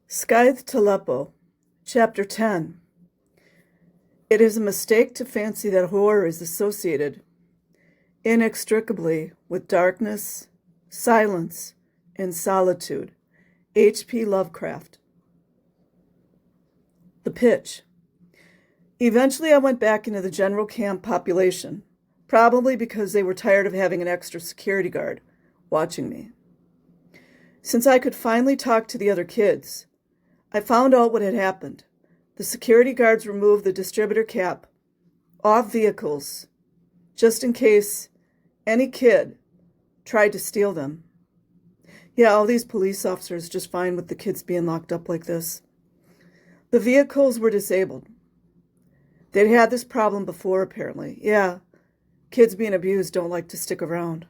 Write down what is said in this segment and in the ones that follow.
Scythe Tleppo, Chapter 10. It is a mistake to fancy that horror is associated inextricably with darkness, silence, and solitude. H.P. Lovecraft. The pitch. Eventually I went back into the general camp population, probably because they were tired of having an extra security guard watching me. Since I could finally talk to the other kids, I found out what had happened. The security guards removed the distributor cap off vehicles just in case any kid tried to steal them. Yeah, all these police officers just fine with the kids being locked up like this. The vehicles were disabled. They'd had this problem before, apparently. Yeah, kids being abused don't like to stick around.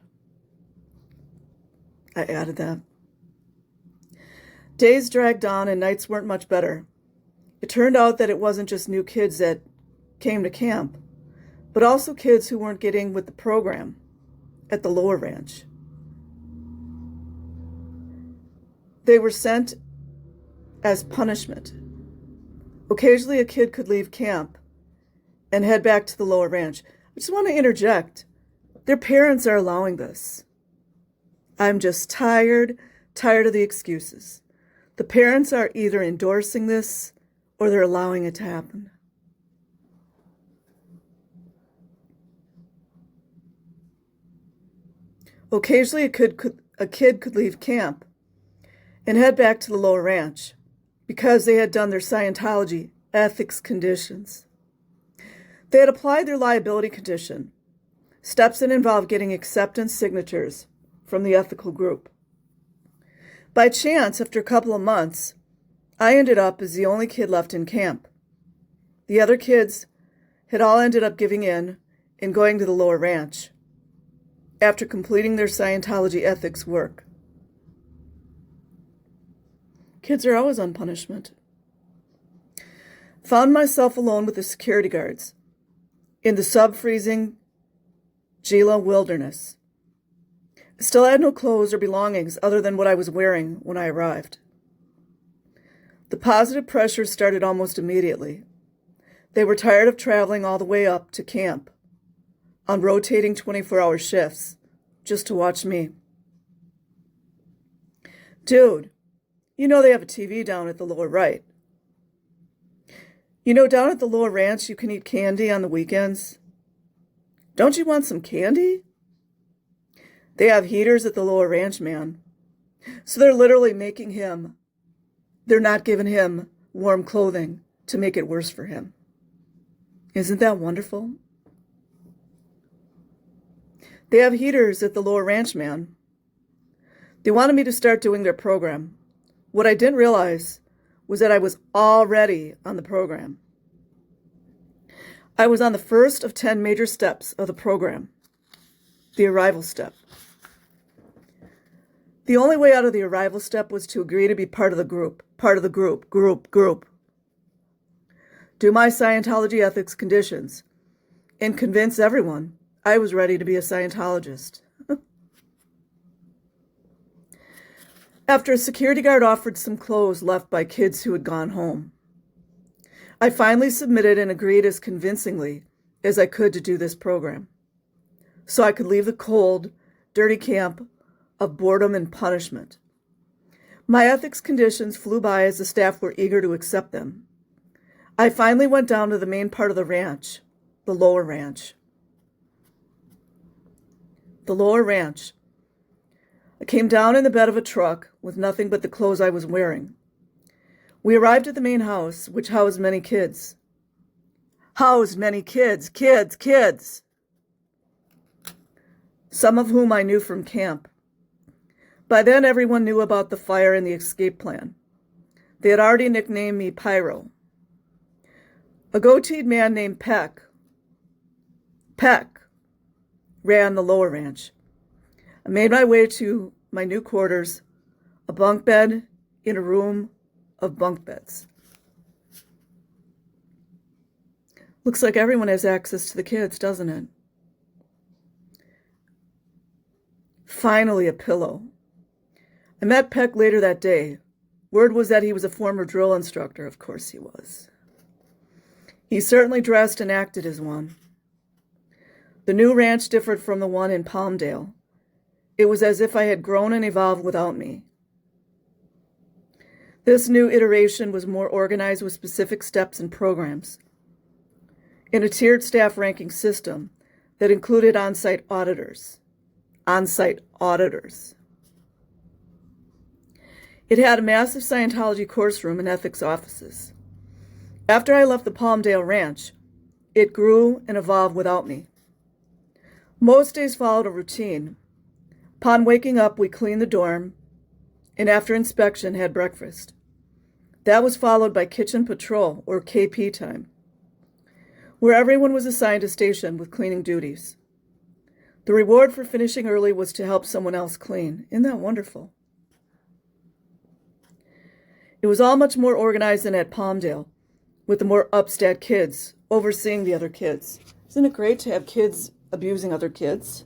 I added that. Days dragged on and nights weren't much better. It turned out that it wasn't just new kids that came to camp, but also kids who weren't getting with the program at the lower ranch. They were sent as punishment. Occasionally a kid could leave camp and head back to the lower ranch. I just want to interject. Their parents are allowing this. I'm just tired of the excuses. The parents are either endorsing this or they're allowing it to happen. Occasionally a kid could leave camp and head back to the lower ranch because they had done their Scientology ethics conditions. They had applied their liability condition, steps that involve getting acceptance signatures from the ethical group. By chance, after a couple of months, I ended up as the only kid left in camp. The other kids had all ended up giving in and going to the lower ranch after completing their Scientology ethics work. Kids are always on punishment. Found myself alone with the security guards in the sub-freezing Gila wilderness. Still had no clothes or belongings other than what I was wearing when I arrived. The positive pressure started almost immediately. They were tired of traveling all the way up to camp on rotating 24-hour shifts just to watch me. Dude, you know they have a TV down at the lower right. You know down at the lower ranch you can eat candy on the weekends? Don't you want some candy? They have heaters at the lower ranch, man. So they're literally they're not giving him warm clothing to make it worse for him. Isn't that wonderful? They have heaters at the lower ranch, man. They wanted me to start doing their program. What I didn't realize was that I was already on the program. I was on the first of 10 major steps of the program, the arrival step. The only way out of the arrival step was to agree to be part of the group. Do my Scientology ethics conditions and convince everyone I was ready to be a Scientologist. After a security guard offered some clothes left by kids who had gone home, I finally submitted and agreed as convincingly as I could to do this program, so I could leave the cold, dirty camp of boredom and punishment. My ethics conditions flew by as the staff were eager to accept them. I finally went down to the main part of the ranch, the lower ranch. The lower ranch. I came down in the bed of a truck with nothing but the clothes I was wearing. We arrived at the main house, which housed many kids. Kids! Some of whom I knew from camp. By then, everyone knew about the fire and the escape plan. They had already nicknamed me Pyro. A goateed man named Peck ran the lower ranch. I made my way to my new quarters, a bunk bed in a room of bunk beds. Looks like everyone has access to the kids, doesn't it? Finally, a pillow. I met Peck later that day. Word was that he was a former drill instructor. Of course he was. He certainly dressed and acted as one. The new ranch differed from the one in Palmdale. It was as if I had grown and evolved without me. This new iteration was more organized with specific steps and programs, in a tiered staff ranking system that included on-site auditors. On-site auditors. It had a massive Scientology course room and ethics offices. After I left the Palmdale Ranch, it grew and evolved without me. Most days followed a routine. Upon waking up, we cleaned the dorm, and after inspection, had breakfast. That was followed by kitchen patrol, or KP time, where everyone was assigned a station with cleaning duties. The reward for finishing early was to help someone else clean. Isn't that wonderful? It was all much more organized than at Palmdale, with the more upstat kids overseeing the other kids. Isn't it great to have kids abusing other kids?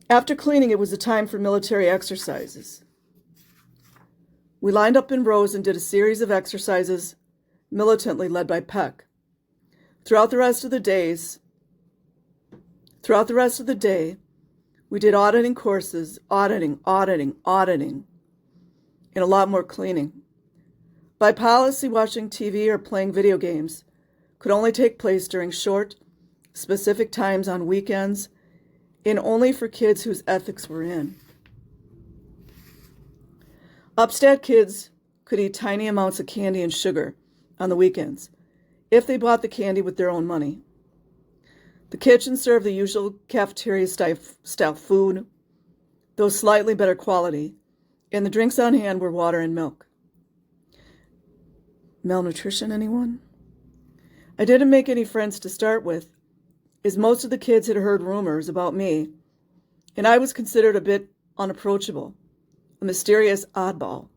After cleaning, it was the time for military exercises. We lined up in rows and did a series of exercises, militantly led by Peck. Throughout the rest of the day, we did auditing courses, auditing, and a lot more cleaning. By policy, watching TV or playing video games could only take place during short, specific times on weekends, and only for kids whose ethics were in. Upstat kids could eat tiny amounts of candy and sugar on the weekends if they bought the candy with their own money. The kitchen served the usual cafeteria-style food, though slightly better quality, and the drinks on hand were water and milk. Malnutrition, anyone? I didn't make any friends to start with, as most of the kids had heard rumors about me, and I was considered a bit unapproachable, a mysterious oddball.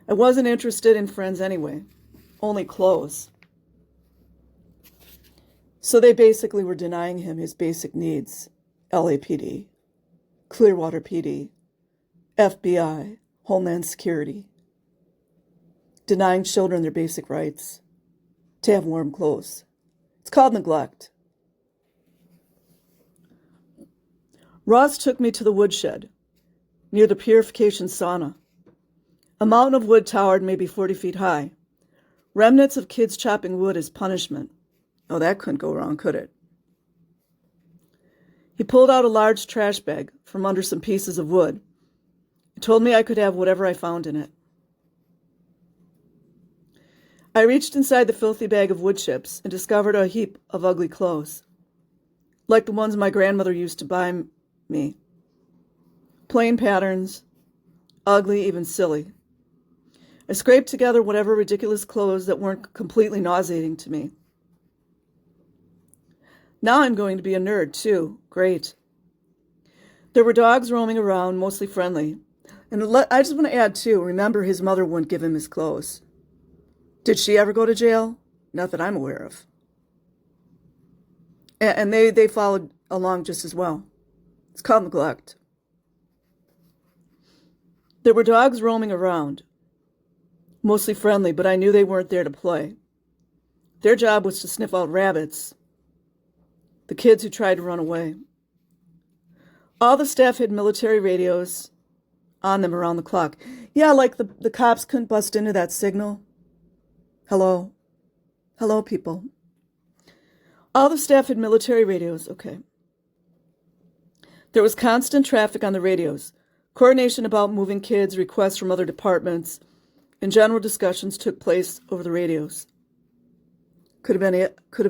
I wasn't interested in friends anyway, only clothes. So they basically were denying him his basic needs: LAPD, Clearwater PD, FBI, Homeland Security. Denying children their basic rights to have warm clothes. It's called neglect. Ross took me to the woodshed, near the purification sauna. A mountain of wood towered maybe 40 feet high. Remnants of kids chopping wood as punishment. Oh, that couldn't go wrong, could it? He pulled out a large trash bag from under some pieces of wood. He told me I could have whatever I found in it. I reached inside the filthy bag of wood chips and discovered a heap of ugly clothes, like the ones my grandmother used to buy me. Plain patterns, ugly, even silly. I scraped together whatever ridiculous clothes that weren't completely nauseating to me. Now I'm going to be a nerd, too. Great. There were dogs roaming around, mostly friendly. And I just want to add, too, remember his mother wouldn't give him his clothes. Did she ever go to jail? Not that I'm aware of. And they followed along just as well. It's called neglect. There were dogs roaming around, mostly friendly, but I knew they weren't there to play. Their job was to sniff out rabbits, the kids who tried to run away. All the staff had military radios on them around the clock. Yeah, like the cops couldn't bust into that signal. Hello. Hello, people. All the staff had military radios. Okay. There was constant traffic on the radios. Coordination about moving kids, requests from other departments, and general discussions took place over the radios. Could have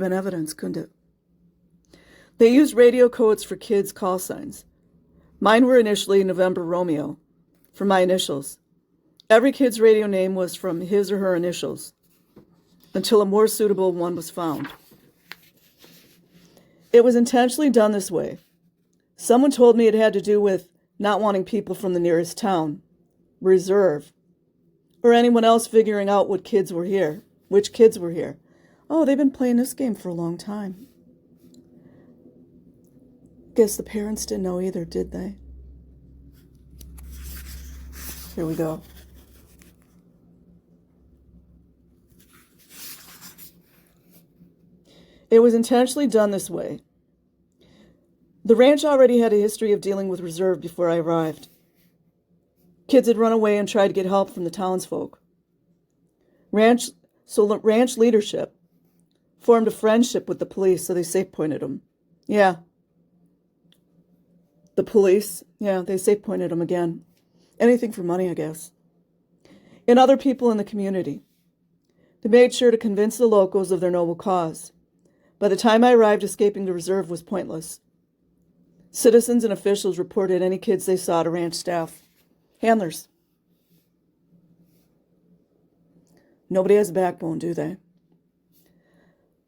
been evidence, couldn't it? They used radio codes for kids' call signs. Mine were initially November Romeo, for my initials. Every kid's radio name was from his or her initials, until a more suitable one was found. It was intentionally done this way. Someone told me it had to do with not wanting people from the nearest town, reserve, or anyone else figuring out which kids were here. Oh, they've been playing this game for a long time. Guess the parents didn't know either, did they? Here we go. It was intentionally done this way. The ranch already had a history of dealing with reserve before I arrived. Kids had run away and tried to get help from the townsfolk. Ranch leadership formed a friendship with the police, so they safe pointed them. Yeah. The police, yeah, they safe pointed them again. Anything for money, I guess. And other people in the community. They made sure to convince the locals of their noble cause. By the time I arrived, escaping the reserve was pointless. Citizens and officials reported any kids they saw to ranch staff. Handlers. Nobody has a backbone, do they?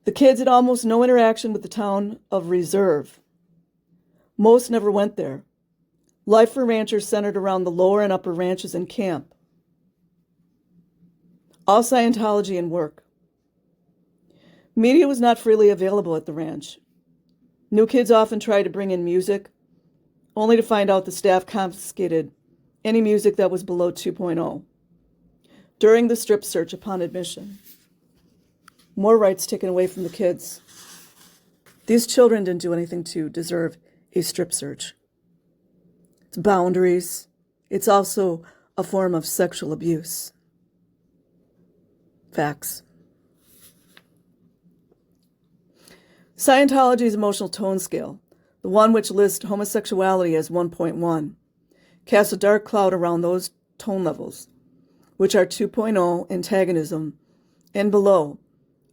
The kids had almost no interaction with the town of Reserve. Most never went there. Life for ranchers centered around the lower and upper ranches and camp. All Scientology and work. Media was not freely available at the ranch. New kids often tried to bring in music, only to find out the staff confiscated any music that was below 2.0 during the strip search upon admission. More rights taken away from the kids. These children didn't do anything to deserve a strip search. It's boundaries. It's also a form of sexual abuse. Facts. Scientology's emotional tone scale, the one which lists homosexuality as 1.1, casts a dark cloud around those tone levels, which are 2.0 antagonism and below,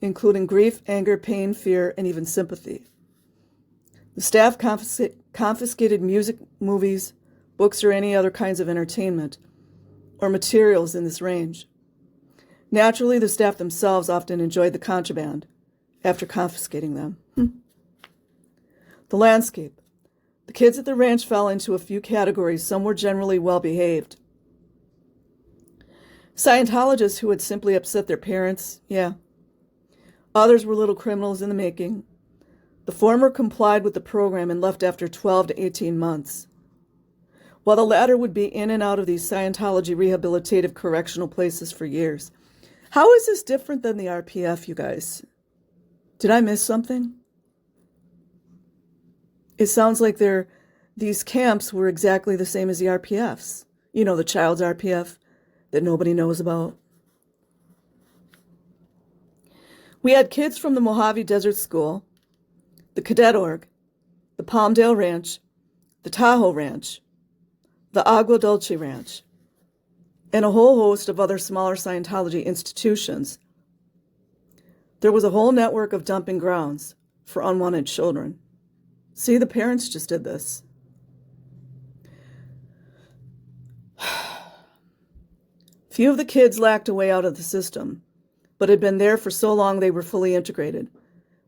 including grief, anger, pain, fear, and even sympathy. The staff confiscated music, movies, books, or any other kinds of entertainment or materials in this range. Naturally, the staff themselves often enjoyed the contraband after confiscating them. The landscape. The kids at the ranch fell into a few categories. Some were generally well-behaved. Scientologists who had simply upset their parents, yeah. Others were little criminals in the making. The former complied with the program and left after 12 to 18 months, while the latter would be in and out of these Scientology rehabilitative correctional places for years. How is this different than the RPF, you guys? Did I miss something? It sounds like these camps were exactly the same as the RPFs. You know, the child's RPF that nobody knows about. We had kids from the Mojave Desert School, the Cadet Org, the Palmdale Ranch, the Tahoe Ranch, the Agua Dulce Ranch, and a whole host of other smaller Scientology institutions. There was a whole network of dumping grounds for unwanted children. See, the parents just did this. Few of the kids lacked a way out of the system, but had been there for so long they were fully integrated.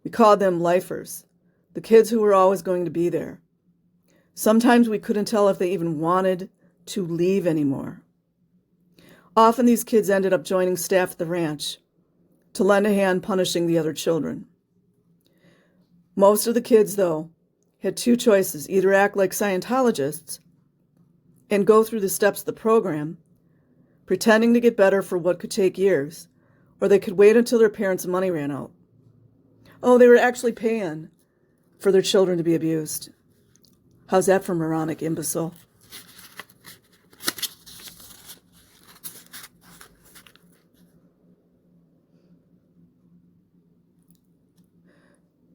We called them lifers, the kids who were always going to be there. Sometimes we couldn't tell if they even wanted to leave anymore. Often these kids ended up joining staff at the ranch to lend a hand punishing the other children. Most of the kids, though, had two choices: either act like Scientologists and go through the steps of the program, pretending to get better for what could take years, or they could wait until their parents' money ran out. Oh, they were actually paying for their children to be abused. How's that for moronic, imbecile?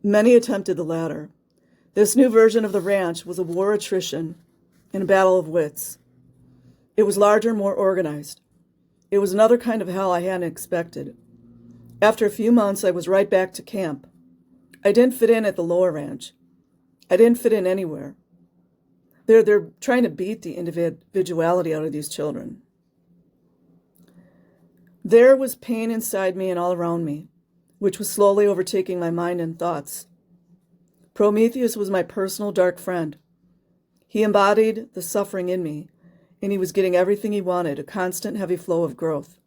Many attempted the latter. This new version of the ranch was a war attrition and a battle of wits. It was larger, more organized. It was another kind of hell I hadn't expected. After a few months, I was right back to camp. I didn't fit in at the lower ranch. I didn't fit in anywhere. They're trying to beat the individuality out of these children. There was pain inside me and all around me, which was slowly overtaking my mind and thoughts. Prometheus was my personal dark friend. He embodied the suffering in me, and he was getting everything he wanted, a constant heavy flow of growth.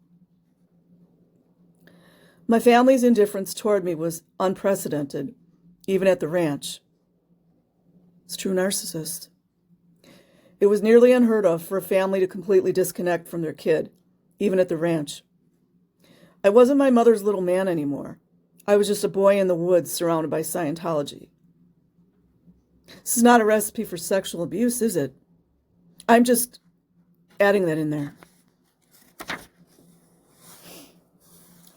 My family's indifference toward me was unprecedented, even at the ranch. It's true narcissist. It was nearly unheard of for a family to completely disconnect from their kid, even at the ranch. I wasn't my mother's little man anymore. I was just a boy in the woods surrounded by Scientology. This is not a recipe for sexual abuse, is it? I'm just adding that in there.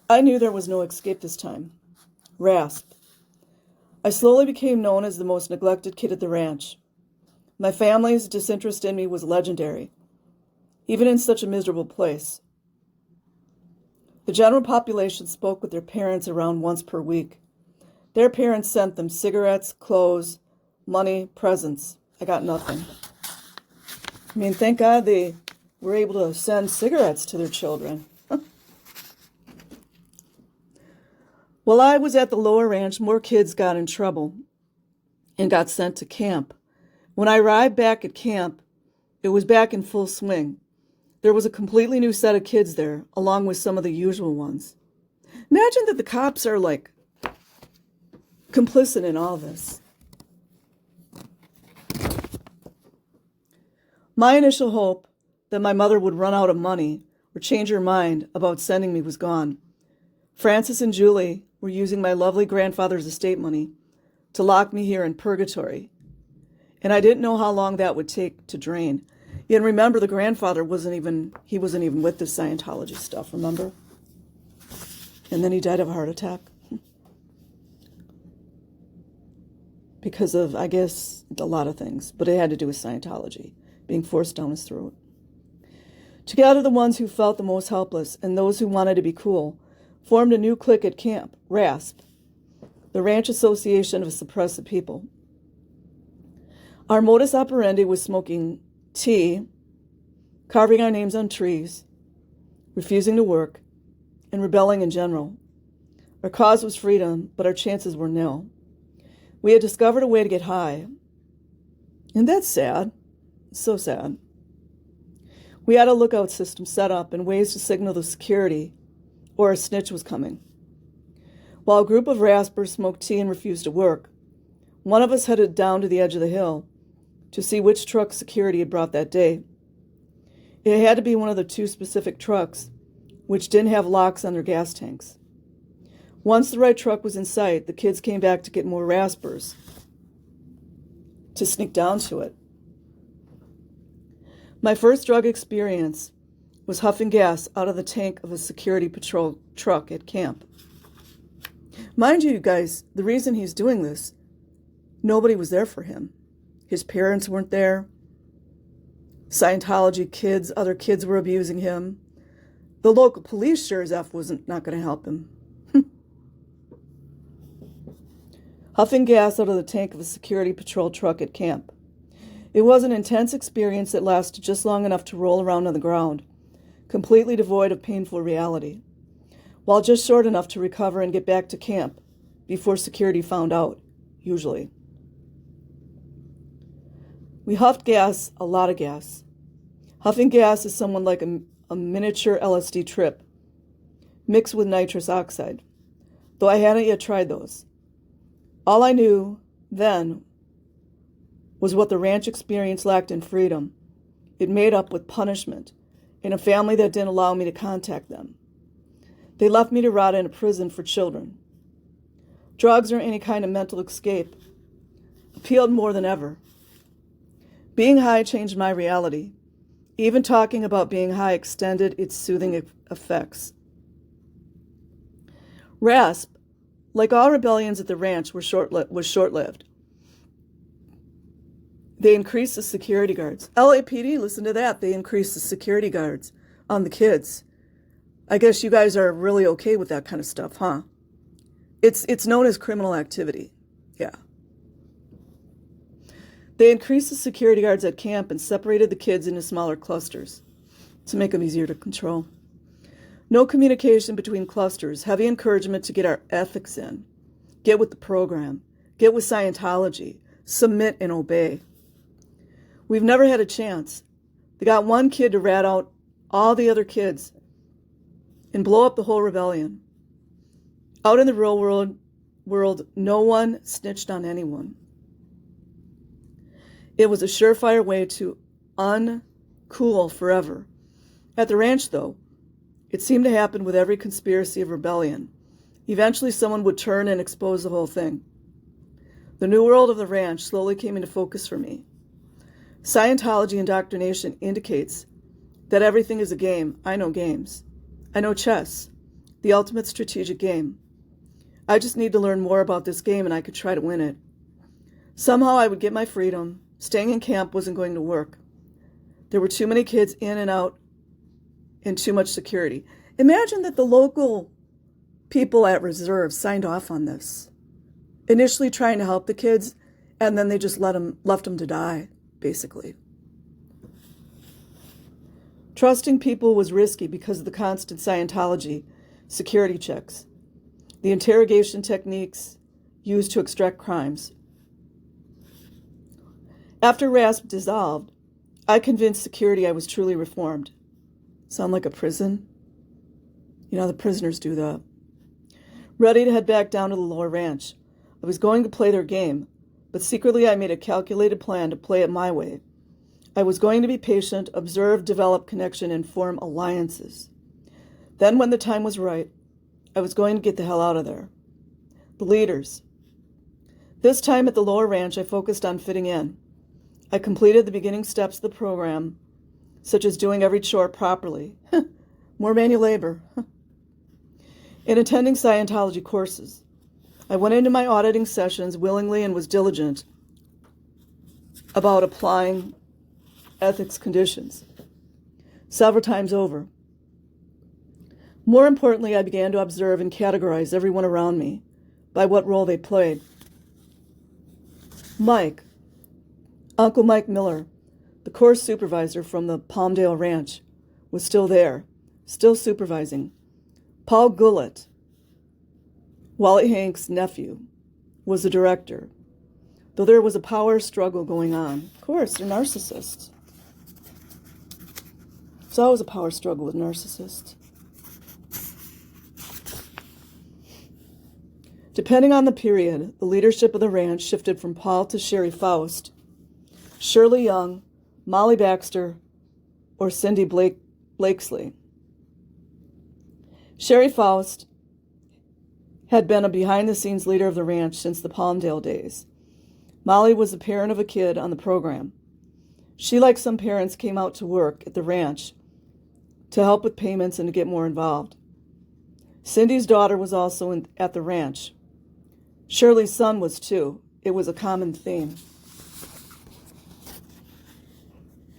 I knew there was no escape this time. Rasp. I slowly became known as the most neglected kid at the ranch. My family's disinterest in me was legendary, even in such a miserable place. The general population spoke with their parents around once per week. Their parents sent them cigarettes, clothes, money, presents. I got nothing. I mean, thank God they were able to send cigarettes to their children. While I was at the lower ranch, more kids got in trouble and got sent to camp. When I arrived back at camp, it was back in full swing. There was a completely new set of kids there, along with some of the usual ones. Imagine that the cops are like complicit in all this. My initial hope that my mother would run out of money or change her mind about sending me was gone. Francis and Julie were using my lovely grandfather's estate money to lock me here in purgatory, and I didn't know how long that would take to drain. And remember, the grandfather wasn't even with this Scientology stuff, remember? And then he died of a heart attack. Because of, I guess, a lot of things, but it had to do with Scientology being forced down his throat. Together, the ones who felt the most helpless and those who wanted to be cool formed a new clique at camp, RASP, the Ranch Association of Suppressive People. Our modus operandi was smoking tea, carving our names on trees, refusing to work, and rebelling in general. Our cause was freedom, but our chances were nil. We had discovered a way to get high. And that's sad. So sad. We had a lookout system set up and ways to signal the security or a snitch was coming. While a group of raspers smoked tea and refused to work, one of us headed down to the edge of the hill to see which truck security had brought that day. It had to be one of the two specific trucks, which didn't have locks on their gas tanks. Once the right truck was in sight, the kids came back to get more raspers to sneak down to it. My first drug experience was huffing gas out of the tank of a security patrol truck at camp. Mind you, guys, the reason he's doing this, nobody was there for him. His parents weren't there. Scientology kids, other kids were abusing him. The local police sure as F wasn't not going to help him. Huffing gas out of the tank of a security patrol truck at camp. It was an intense experience that lasted just long enough to roll around on the ground, completely devoid of painful reality, while just short enough to recover and get back to camp before security found out, usually. We huffed gas, a lot of gas. Huffing gas is somewhat like a miniature LSD trip, mixed with nitrous oxide, though I hadn't yet tried those. All I knew then was what the ranch experience lacked in freedom. It made up with punishment in a family that didn't allow me to contact them. They left me to rot in a prison for children. Drugs or any kind of mental escape appealed more than ever. Being high changed my reality. Even talking about being high extended its soothing effects. RASP, like all rebellions at the ranch, was short-lived. They increased the security guards. LAPD, listen to that. They increased the security guards on the kids. I guess you guys are really okay with that kind of stuff, huh? It's known as criminal activity. Yeah. They increased the security guards at camp and separated the kids into smaller clusters to make them easier to control. No communication between clusters, heavy encouragement to get our ethics in, get with the program, get with Scientology, submit and obey. We've never had a chance. They got one kid to rat out all the other kids and blow up the whole rebellion. Out in the real world, no one snitched on anyone. It was a surefire way to uncool forever. At the ranch, though, it seemed to happen with every conspiracy of rebellion. Eventually, someone would turn and expose the whole thing. The new world of the ranch slowly came into focus for me. Scientology indoctrination indicates that everything is a game. I know games. I know chess, the ultimate strategic game. I just need to learn more about this game and I could try to win it. Somehow I would get my freedom. Staying in camp wasn't going to work. There were too many kids in and out and too much security. Imagine that the local people at reserve signed off on this, initially trying to help the kids, and then they just left them to die, basically. Trusting people was risky because of the constant Scientology security checks, the interrogation techniques used to extract crimes. After RASP dissolved, I convinced security I was truly reformed. Sound like a prison? You know, the prisoners do that. Ready to head back down to the lower ranch. I was going to play their game, but secretly I made a calculated plan to play it my way. I was going to be patient, observe, develop connection, and form alliances. Then when the time was right, I was going to get the hell out of there. The leaders. This time at the lower ranch, I focused on fitting in. I completed the beginning steps of the program, such as doing every chore properly. More manual labor. In attending Scientology courses, I went into my auditing sessions willingly and was diligent about applying ethics conditions several times over. More importantly, I began to observe and categorize everyone around me by what role they played. Mike, Uncle Mike Miller, the course supervisor from the Palmdale Ranch, was still there, still supervising. Paul Gullett, Wally Hank's nephew, was the director, though there was a power struggle going on. Of course, they're narcissists. It's always a power struggle with narcissists. Depending on the period, the leadership of the ranch shifted from Paul to Sherry Faust, Shirley Young, Molly Baxter, or Cindy Blakesley. Sherry Faust had been a behind-the-scenes leader of the ranch since the Palmdale days. Molly was the parent of a kid on the program. She, like some parents, came out to work at the ranch to help with payments and to get more involved. Cindy's daughter was also at the ranch. Shirley's son was too. It was a common theme.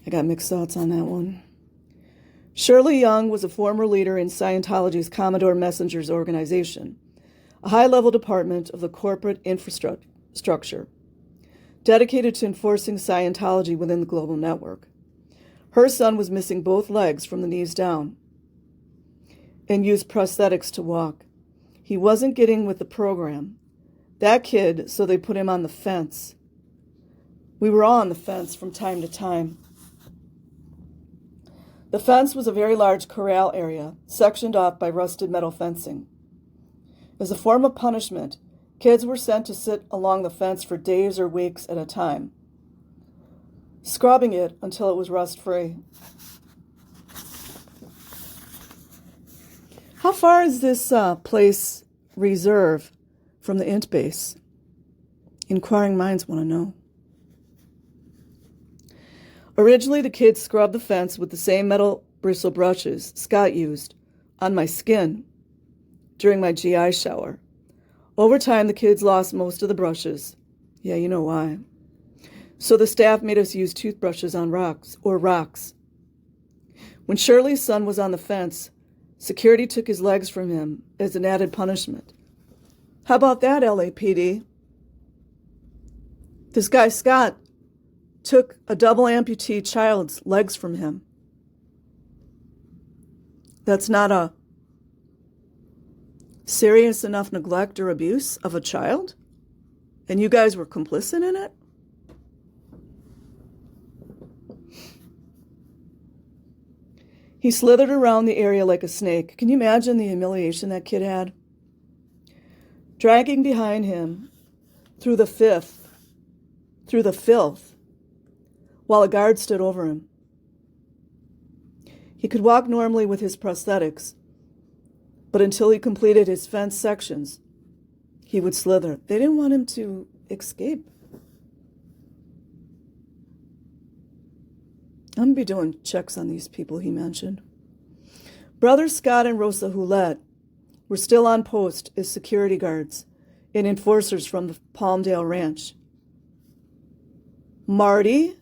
I got mixed thoughts on that one. Shirley Young was a former leader in Scientology's Commodore Messengers organization, a high-level department of the corporate infrastructure, dedicated to enforcing Scientology within the global network. Her son was missing both legs from the knees down and used prosthetics to walk. He wasn't getting with the program. That kid, so they put him on the fence. We were all on the fence from time to time. The fence was a very large corral area, sectioned off by rusted metal fencing. As a form of punishment, kids were sent to sit along the fence for days or weeks at a time, scrubbing it until it was rust-free. How far is this place reserve from the int base? Inquiring minds want to know. Originally, the kids scrubbed the fence with the same metal bristle brushes Scott used on my skin during my GI shower. Over time, the kids lost most of the brushes. Yeah, you know why. So the staff made us use toothbrushes on rocks. When Shirley's son was on the fence, security took his legs from him as an added punishment. How about that, LAPD? This guy, Scott, took a double amputee child's legs from him. That's not a serious enough neglect or abuse of a child? And you guys were complicit in it? He slithered around the area like a snake. Can you imagine the humiliation that kid had? Dragging behind him through the filth, while a guard stood over him. He could walk normally with his prosthetics, but until he completed his fence sections, he would slither. They didn't want him to escape. I'm going to be doing checks on these people he mentioned. Brothers Scott and Rosa Hulett were still on post as security guards and enforcers from the Palmdale Ranch. Marty,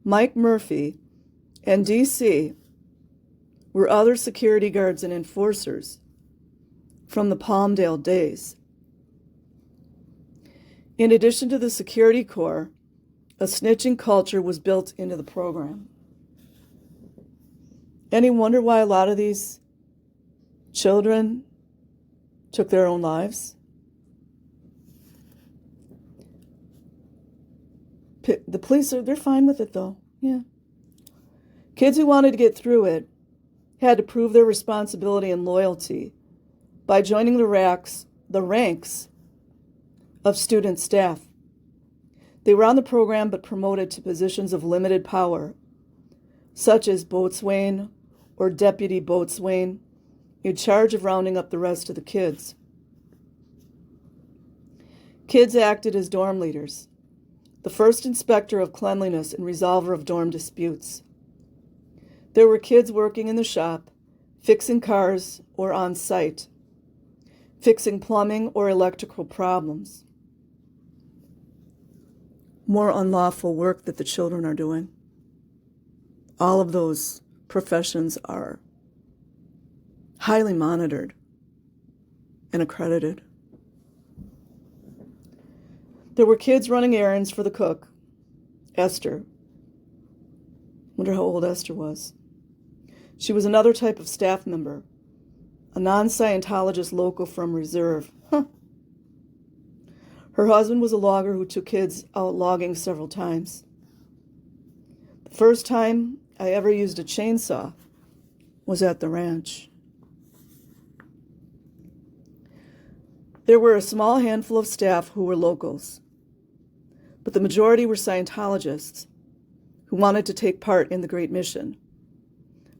Mike Murphy, and DC were other security guards and enforcers from the Palmdale days. In addition to the security corps, a snitching culture was built into the program. Any wonder why a lot of these children took their own lives? The police they're fine with it though, yeah. Kids who wanted to get through it had to prove their responsibility and loyalty by joining the ranks of student staff. They were on the program but promoted to positions of limited power, such as boatswain or deputy boatswain, in charge of rounding up the rest of the kids. Kids acted as dorm leaders, the first inspector of cleanliness and resolver of dorm disputes. There were kids working in the shop, fixing cars or on site, fixing plumbing or electrical problems. More unlawful work that the children are doing. All of those professions are highly monitored and accredited. There were kids running errands for the cook, Esther. Wonder how old Esther was. She was another type of staff member, a non-Scientologist local from Reserve. Her husband was a logger who took kids out logging several times. The first time I ever used a chainsaw was at the ranch. There were a small handful of staff who were locals, but the majority were Scientologists who wanted to take part in the great mission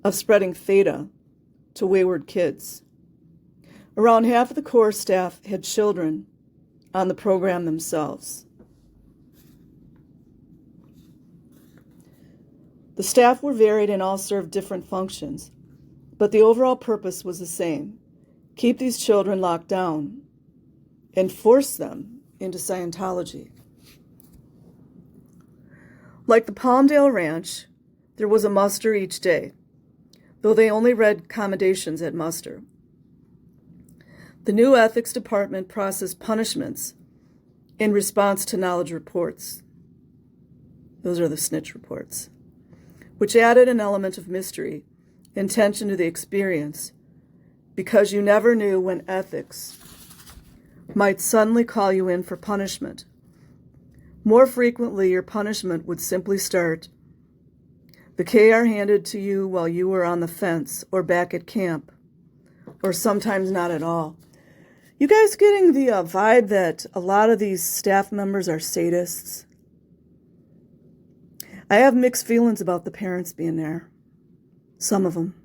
of spreading theta to wayward kids. Around half of the core staff had children on the program themselves. The staff were varied and all served different functions, but the overall purpose was the same: keep these children locked down and force them into Scientology. Like the Palmdale Ranch, there was a muster each day, though they only read commendations at muster. The new ethics department processed punishments in response to knowledge reports. Those are the snitch reports, which added an element of mystery and tension to the experience, because you never knew when ethics might suddenly call you in for punishment. More frequently, your punishment would simply start: the KR handed to you while you were on the fence or back at camp, or sometimes not at all. You guys getting the vibe that a lot of these staff members are sadists? I have mixed feelings about the parents being there. Some of them.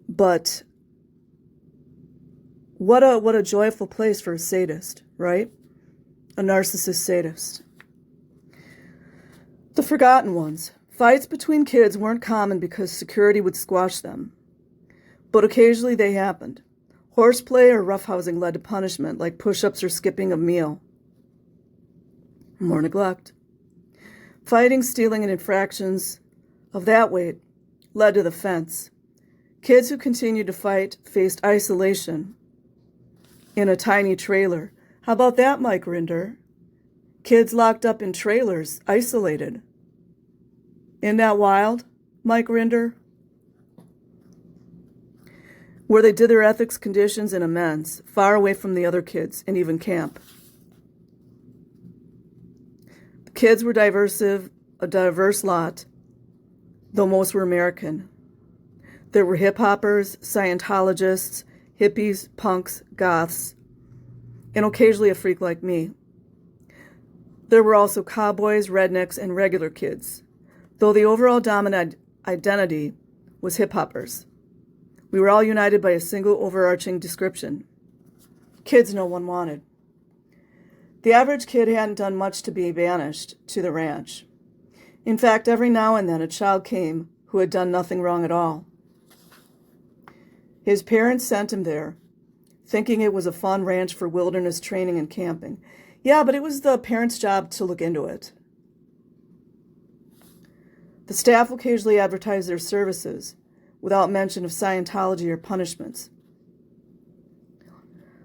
But what a joyful place for a sadist, right? A narcissist sadist. The forgotten ones. Fights between kids weren't common because security would squash them, but occasionally they happened. Horseplay or roughhousing led to punishment, like push-ups or skipping a meal. More neglect. Fighting, stealing, and infractions of that weight led to the fence. Kids who continued to fight faced isolation in a tiny trailer. How about that, Mike Rinder? Kids locked up in trailers, isolated. Isn't that wild, Mike Rinder? Where they did their ethics conditions and amends, far away from the other kids and even camp. The kids were a diverse lot, though most were American. There were hip-hoppers, Scientologists, hippies, punks, goths, and occasionally a freak like me. There were also cowboys, rednecks, and regular kids. though the overall dominant identity was hip-hoppers. We were all united by a single overarching description. Kids no one wanted. The average kid hadn't done much to be banished to the ranch. In fact, every now and then a child came who had done nothing wrong at all. His parents sent him there, thinking it was a fun ranch for wilderness training and camping. Yeah, but it was the parents' job to look into it. The staff occasionally advertised their services, without mention of Scientology or punishments.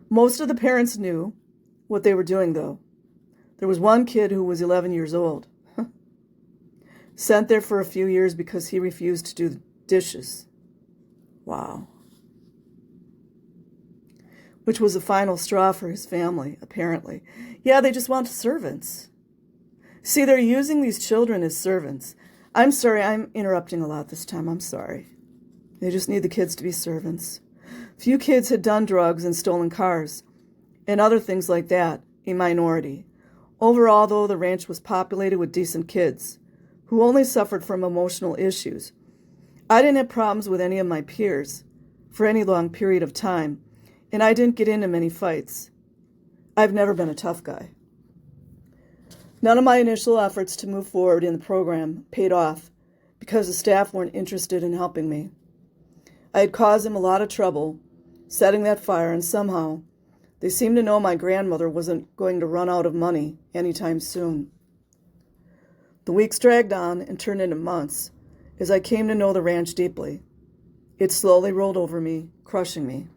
Most of the parents knew what they were doing, though. There was one kid who was 11 years old, sent there for a few years because he refused to do the dishes. Wow. Which was the final straw for his family, apparently. Yeah, they just want servants. See, they're using these children as servants. I'm sorry, I'm interrupting a lot this time. I'm sorry. They just need the kids to be servants. Few kids had done drugs and stolen cars, and other things like that, a minority. Overall, though, the ranch was populated with decent kids, who only suffered from emotional issues. I didn't have problems with any of my peers for any long period of time, and I didn't get into many fights. I've never been a tough guy. None of my initial efforts to move forward in the program paid off because the staff weren't interested in helping me. I had caused them a lot of trouble setting that fire, and somehow they seemed to know my grandmother wasn't going to run out of money anytime soon. The weeks dragged on and turned into months as I came to know the ranch deeply. It slowly rolled over me, crushing me.